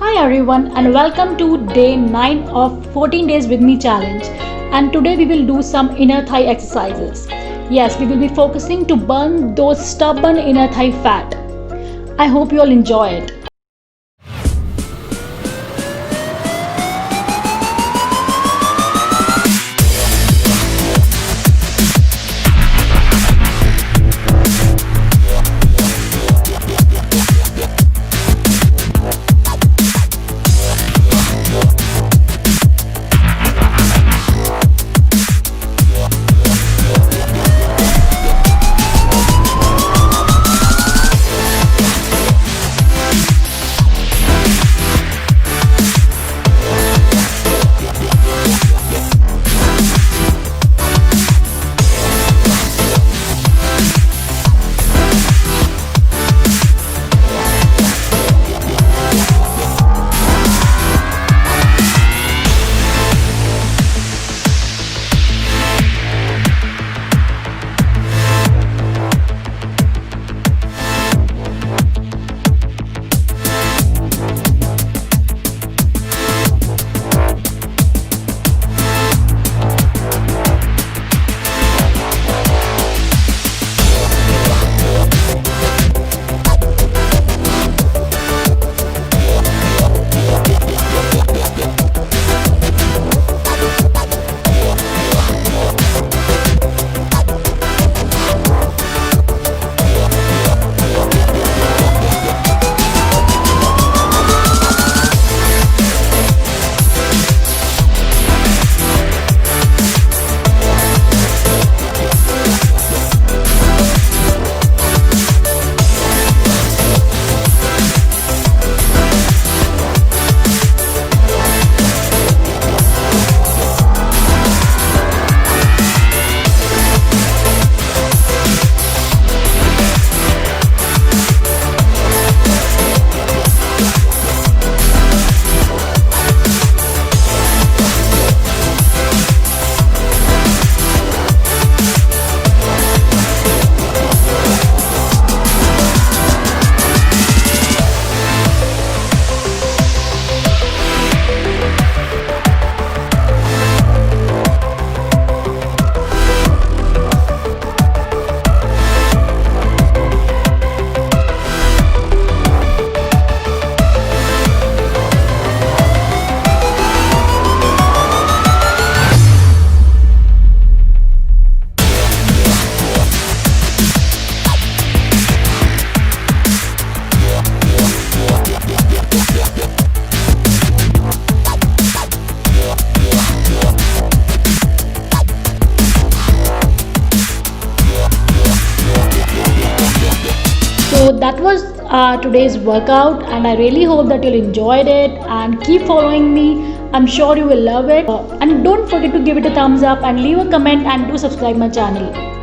Hi everyone and welcome to day 9 of 14 days with me challenge, and today we will do some inner thigh exercises. Yes, we will be focusing to burn those stubborn inner thigh fat. I hope you all enjoy it. So that was today's workout, and I really hope that you'll enjoyed it and keep following me. I'm sure you will love it. And don't forget to give it a thumbs up and leave a comment and do subscribe my channel.